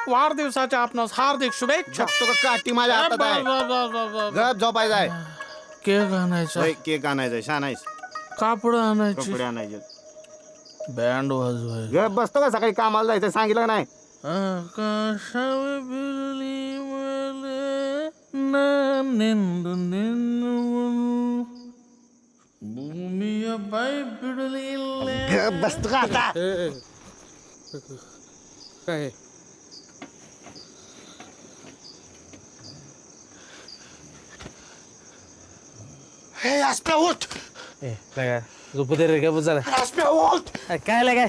वाढदिवसाच्या आपणास हार्दिक शुभेच्छा. छप्तो का काठी माझ्या हातात आहे. गप झोपायचं आहे. केक आणायचा, होय, केक आणायचा छान आहेस. कापड आणायची, कपडे आणायचे. बँड वाजवाय. गप बसतो का सकाळी कामाला जायचं सांगितलं का नाही. आकाशावर बिजली मले ना निंदू निंदू म्हणू. भूमिया बाई बिडली गप बसतो का आता. काय हे आसप्या उठ. झोपू दे रे, काय झालं? आसप्या उठ. काय लागाय?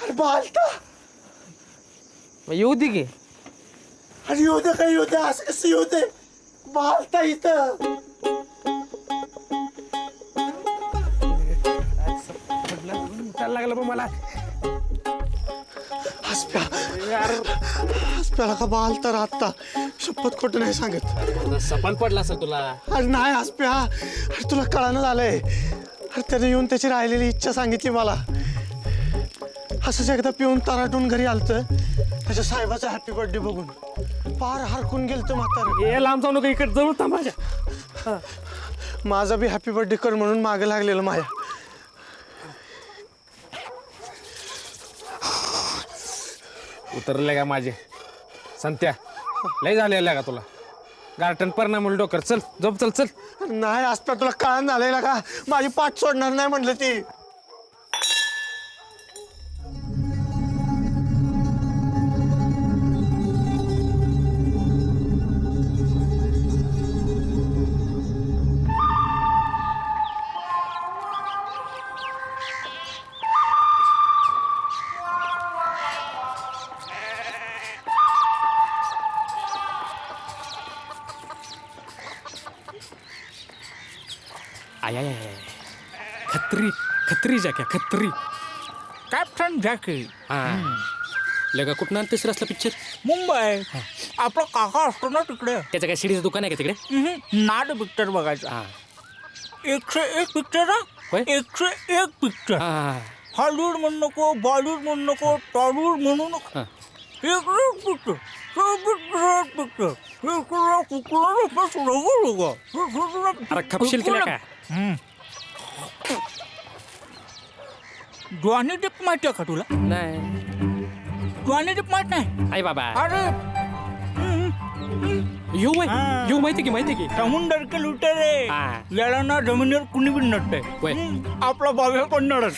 अरे बालता. येऊ दे की. अरे येऊ दे काय येऊ दे, असं कसं येऊ दे. बालता इथं. लागलं पण मला. आसप्याला का बालता राहता. शपथ खोटं नाही सांगत. सपान पडला असेल तुला. अरे नाही आसप्या. अरे तुला कळानं झालंय. अरे त्याने येऊन त्याची राहिलेली इच्छा सांगितली मला. असंच एकदा पिऊन तराटून घरी आलतं. त्याच्या साहेबाचा हॅपी बर्थडे बघून पार हरकून गेलतं म्हातारं. हे लांब जाऊ नका, इकडे जवळ थांब माझ्या. माझा बी हॅपी बर्थडे कर म्हणून मागे लागलेलं माया. उतरले का माझे संत्या? लय झालेला का तुला? गार्टन परिणाम डोकर. चल झोप, चल चल. नाही आसप्या तुला कळण झालेला का? माझी पाठ सोडणार नाही म्हटलं ती. आय Khatri Khatri Jackie Khatri. Captain Jackie. लगा कुठं आणतेस असला पिक्चर? मुंबई. आपला काका असतो ना तिकडे. त्याचं काय सीडीचं दुकान आहे का तिकडे? नाट पिक्चर बघायचा. 101 पिक्चर. होय? 101 पिक्चर. हॉलिवूड म्हणू नको, बॉलिवूड म्हणू नको, टॉलिवूड म्हणू नको. 101 पिक्चर. अरे खपशील केल्या का? जॉनी डिप माहिती आहे का तुला? नाही. जॉनी डिप माहित नाही? आई बाबा. अरे येऊ माहिती की माहिती की. समुंदर के लुटे रे. हा. याला ना जमिनीवर कुणी बी नटते. होय. आपला बाबा पडणारच.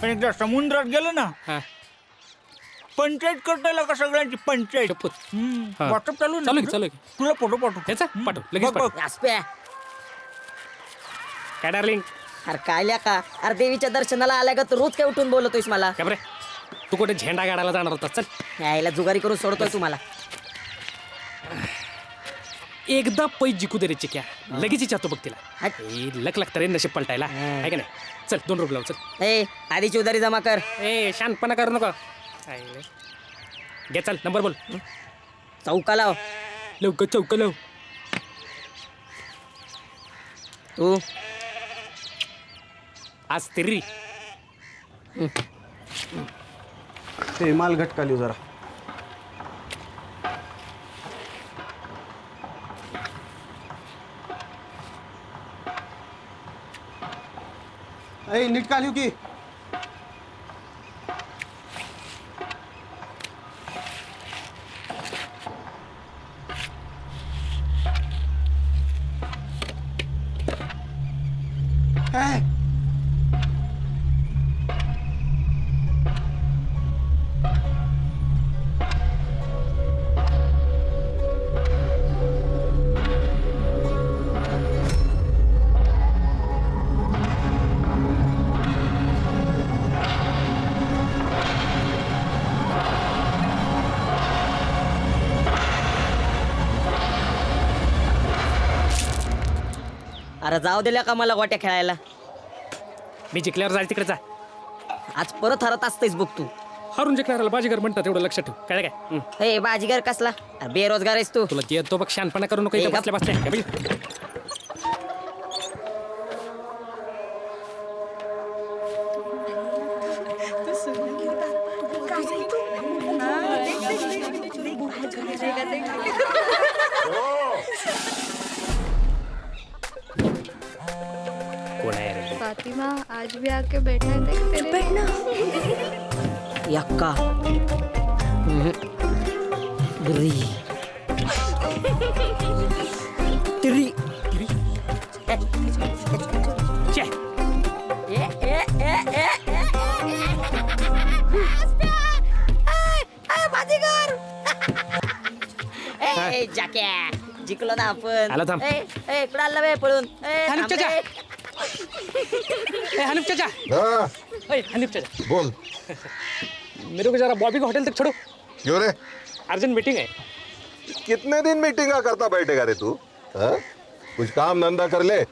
पण एकदा समुद्रात गेलं ना, पंचायत करता का सगळ्यांची पंचायत. शपथ. व्हॉट्सअप चालू चालू की. तुला फोटो पाठवू. त्याचा पाठव लगेच बघ, पाठव. आसप्या. काय डार्लिंग? अरे काय का? अरे देवीच्या दर्शनाला आल्या का रोज काय उठून बोलतोयस मला? काय बरे, तू कुठे झेंडा गाडायला जाणार होता? चल. यायला जुगारी करून सोडतोय तुम्हाला. एकदा पैज जिकू दे रे चिक्या, लगेच विचारतो बघ तिला. हट. लक लागतं रे नशीब पलटायला, आहे का नाही? चल 2 रुपये लाव. चल. ए आधीची उधारी जमा कर. शानपणा करू नका. घे चल, नंबर बोल. चौका लाव. लवकर चौक लाव. तू आज तरी ते माल घटकाली जरा. ए नीट कालिव की. अरे जाऊ दिल्या का मला गोट्या खेळायला? मी जिंकल्यावर जाय तिकडे जा. आज परत हरत असतेस बघ तू. हरून जिंकणाऱ्याला बाजीगर म्हणतात, एवढं लक्षात ठेव. काय काय? हे बाजीगर कसला? अरे बेरोजगार आहेस तू. तुला येतो बघ, शानपणा करू नको. इथं बसल्या बसल्या कोण आहे रे? फातिमा आज भी आके बैठा है देख तेरे बैठना यक्का बुरी तिरी छे. जाक्या जिंकलो ना आपण आला थांब. कुठं आला बे पळून हनीफ चाचा. ए, हनीफ चाचा. हाँ, ए, हनीफ चाचा. बोल मेरे को जरा बॉबी को होटल तक छोड़ो. क्यों रे अर्जेंट मीटिंग है. कितने दिन मीटिंगा करता बैठेगा रे तू हाँ? कुछ काम धंधा कर ले.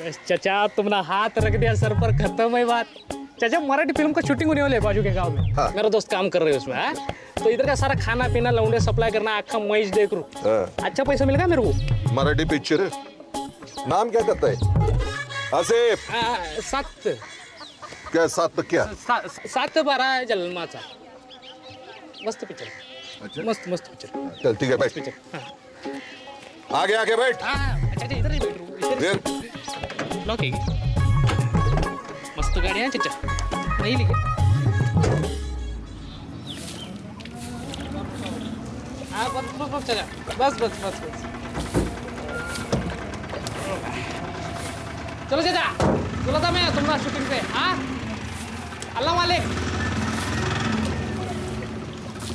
बस चाचा तुमने हाथ रख दिया सर पर, खत्म है बात. चाचा मराठी फिल्म का शूटिंग होने वाली है बाजू के गांव में. हाँ. मेरा दोस्त काम कर रहे है उसमें. हाँ? तो इधर का सारा खाना पीना लौंडे सप्लाई करना आखा मैच देख रू. हाँ. अच्छा पैसा मिलेगा मेरे को. मराठी पिक्चर नाम क्या कहता है आसिफ. सात क्या सात क्या 7/12 जन्माचा. मस्त पिक्चर. अच्छा. मस्त मस्त पिक्चर. चल ठीक है बैठ पिक्चर. हाँ. आगे आगे बैठ अच्छा इधर ही बैठ रू. फिर लॉक है क्या? मस्त गाड़ी है चाचा. नहीं लिखे. हाँ बस चला. बस. चलो चाचा तुला था मैं तुम्हारा शूटिंग पे. हाँ अल्लाह मालिक.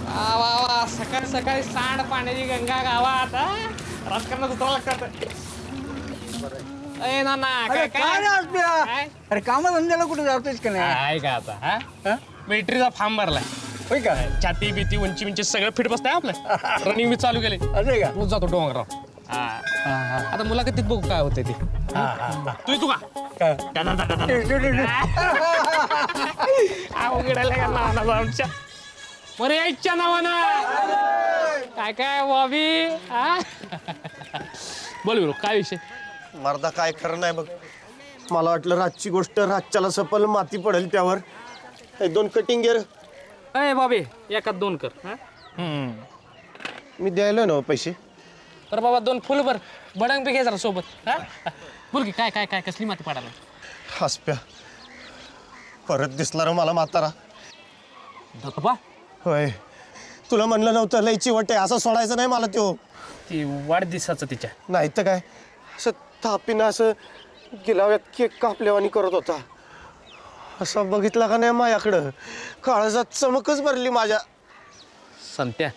वा वा वा सकाळी सकाळी सांड पाण्याची गंगा गावात. राजकारणात उतरावं लागतं. ए नाना काय काय अरे कामधंद्याला कुठे जातोयस का नाही काय का आता. हा मिलिटरीचा फॉर्म भरलाय. होय का छाती भीती उंची सगळं फिट बसतंय आपलं. रनिंग मी चालू केले. असं का रोज जातो डोंगराव. आता मुलाखतीत बघू काय होते ते. तू का उघडायला का नाना आमच्या बरं यायच्या नावानं काय बॉबी. बोल बोल काय विषय. मर्दा काय खरं नाही बघ. मला वाटलं रातची गोष्ट रातच्याला सपल माती पडेल त्यावर. हे 2 कटिंग गिअर अय बॉबी एकात 2 कर. मी द्यायला ना पैसे. तर बाबा 2 फुल भर बडंग बी घे जरा सोबत. हा? बोल की काय कसली माती पाडायला. हसप्या परत दिसला रे मला म्हातारा. धक्का होय तुला म्हणलं नव्हतं लय चिवट आहे असं सोडायचं नाही मला त्यो. ती वाढदिवसाचं तिच्या. नाही तर काय असं थापीनं असं गिलाव्यात केक कापल्यावानी करत होता. असं बघितला का नाही माझ्याकडं काळजात चमकच भरली माझ्या. संत्या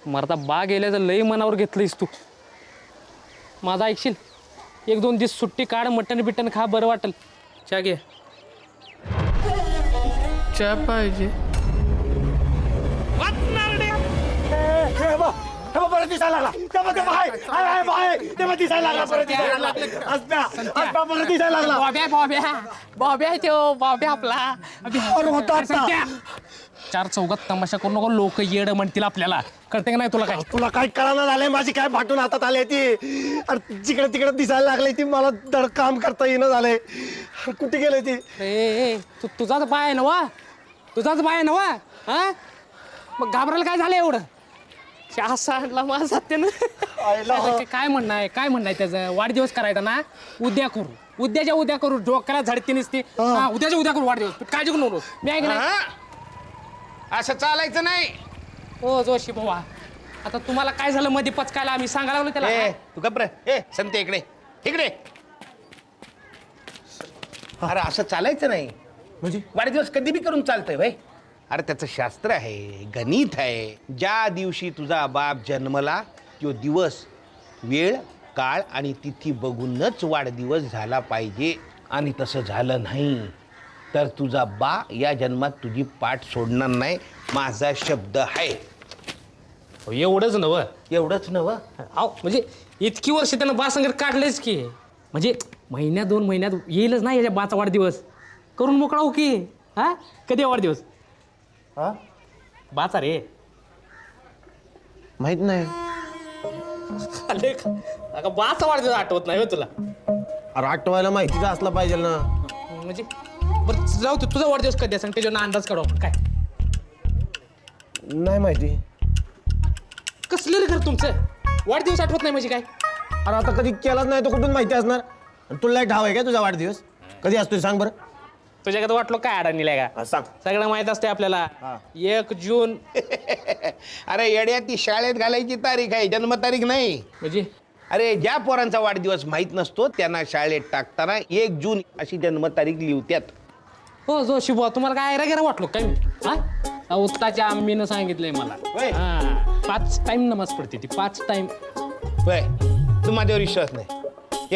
मरता बा गेल्याचं लई मनावर घेतलंयस तू. माझा ऐकशील 1-2 दिवस सुट्टी काढ. मटण बिटन खा बरं वाटेल. चहा घे. चहा पाहिजे. परत दिसायला लागला. बॉब्या आपला. संत्या, 4 चौघात तमाशा करू नको. लोक येड म्हणतील आपल्याला. कळते का नाही तुला काय. तुला काय कळायला झालंय माझी काय फाटून हातात आली ती. अरे जिकडे तिकडे दिसायला लागली ती. मला धड काम करता येणं झालंय. कुठे गेले ती. ए तुझाच बाय आहे नवा. तुझाच बाय आहे नवा. हा मग घाबरायला काय झालं एवढं. चहा सांडला माझा त्यानं. काय म्हणणं आहे त्याचं. वाढदिवस करायचा ना उद्या करू. उद्या करू. डोक्याला झडती नसते. उद्याच्या उद्या करू वाढदिवस. काळजी करू नको. मी ऐक नाही असं चालायचं नाही. हो जोशी बाबा आता तुम्हाला काय झालं मध्ये पचकायला आम्ही सांगायला लागलो त्याला. ए तू गप्र. ए संते इकडे. अरे असं चालायचं नाही. म्हणजे वाढदिवस कधी बी करून चालतंय भाई. अरे त्याचं शास्त्र आहे, गणित आहे. ज्या दिवशी तुझा बाप जन्मला तो दिवस, वेळ, काळ आणि तिथी बघूनच वाढदिवस झाला पाहिजे. आणि तसं झालं नाही तर तुझा बा या जन्मात तुझी पाठ सोडणार नाही. माझा शब्द आहे. एवढंच नवं. एवढंच नवं. अहो म्हणजे इतकी वर्ष त्यानं बासंगत काढलेच की. म्हणजे 1-2 महिन्यात येईलच ना याच्या बाचा वाढदिवस. करून मोकळा हो की. हा कधी आहे वाढदिवस. हा बाचा रे. माहित नाही. बाचा वाढदिवस आठवत नाही हो तुला. अरे आठवायला माहितीचा असला पाहिजे ना. म्हणजे बरं जाऊ तुझा वाढदिवस कधी असं त्याच्यावर अंदाज काढू आपण. काय नाही माहिती. कसलं रे घर तुमचं वाढदिवस आठवत नाही म्हणजे काय अरे आता कधी केलाच नाही तो कुठून माहिती असणार आणि तुला एक ठाव आहे काय तुझा वाढदिवस कधी असतोय सांग बरं तुझ्याकडे वाटलो काय अडाणीला का हा, सांग सगळं माहित असते आपल्याला 1 जून अरे येड्या ती शाळेत घालायची तारीख आहे जन्मतारीख नाही. म्हणजे अरे ज्या पोरांचा वाढदिवस माहीत नसतो त्यांना शाळेत टाकताना 1 जून अशी जन्मतारीख लिहित्यात. हो जोशी बुवा तुम्हाला काय ऐरा गेरा वाटलो काय मी हा उत्ताच्या आम्मीनं सांगितलंय मला होय. हा 5 टाइम नमाज पडते ती 5 टाइम होय तू माझ्यावर विश्वास नाही.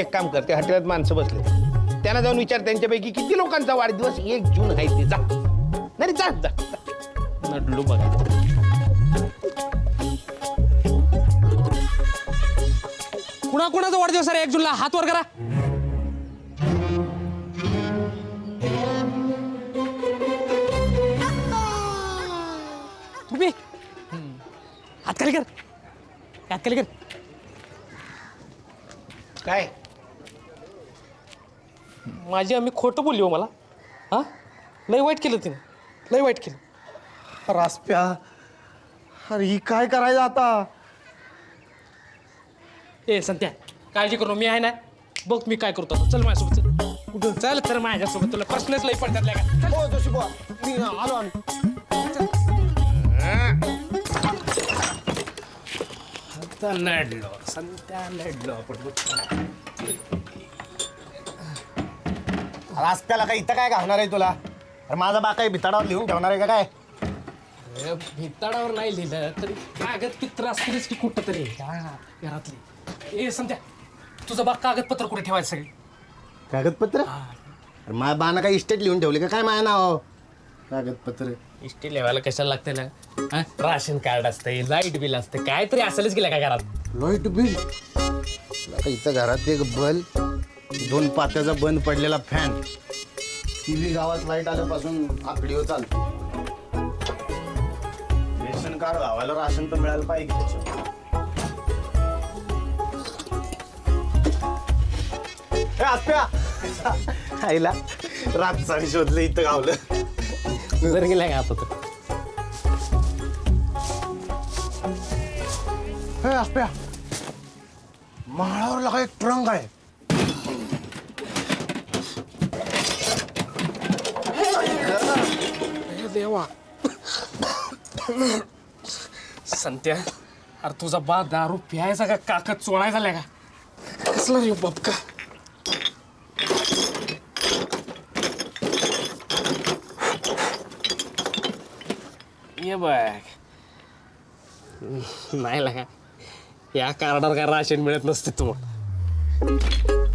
एक काम कर, ते हॉटेलात माणसं बसले त्यांना जाऊन विचार त्यांच्यापैकी किती लोकांचा वाढदिवस 1 जून आहे ते. जा नाही जा जा जा. नडलो बघा कुणाचा वाढदिवस आहे 1 जूनला हात वर करा तुम्ही हात खाली कर हात खाली कर काय माझी आम्ही खोटं बोलली हो मला हा लय वाईट केलं तिने लय वाईट केलं रासप्या अरे ही काय करायचं आता ए संत्या काळजी करू मी आहे ना बघ मी काय करतो आता. चल माझ्यासोबत चल कुठं चल तर माझ्यासोबत तुला प्रश्नच लई पडतात का हो जोशी बुवा मी आलो आम्ही आता लढलो संत्या लढलो आपण रासप्याला काय इथं काय घालणार आहे तुला अरे माझा बा काय भिताडावर लिहून ठेवणार आहे का काय अरे, भिताडावर नाही लिहिलं तरी कागदपत्र असतीलच की कुठं तरी घरातली ए संत्या तुझं बा कागदपत्र कुठे ठेवायचं सगळे कागदपत्र अरे माझ्या बाना काय इस्टेट लिहून ठेवले का काय माझ्या नाव कागदपत्र इष्टी लेवायला कशाला लागते ना हा? राशन कार्ड असते लाईट बिल असते काहीतरी असेलच गेलं का घरात लाईट बिल इथं घरात एक बल्ब 2 पात्याचा बंद पडलेला फॅन टीव्ही गावात लाईट आल्यापासून आकडीवर चालते रेशन कार्ड गावाला राशन तर मिळालं पाहिजे आईला रातचा शोधलं इथं गावलं जर गेलाय का आता तर हे आप्या माळावर लगा एक ट्रंक आहे देवा संत्या अरे तुझा बा दारू प्यायचा का काकद चोळायचा का कसला रे बापका ये बघ नाही लगा या कार्डावर काय राशन मिळत नसते तुम्हाला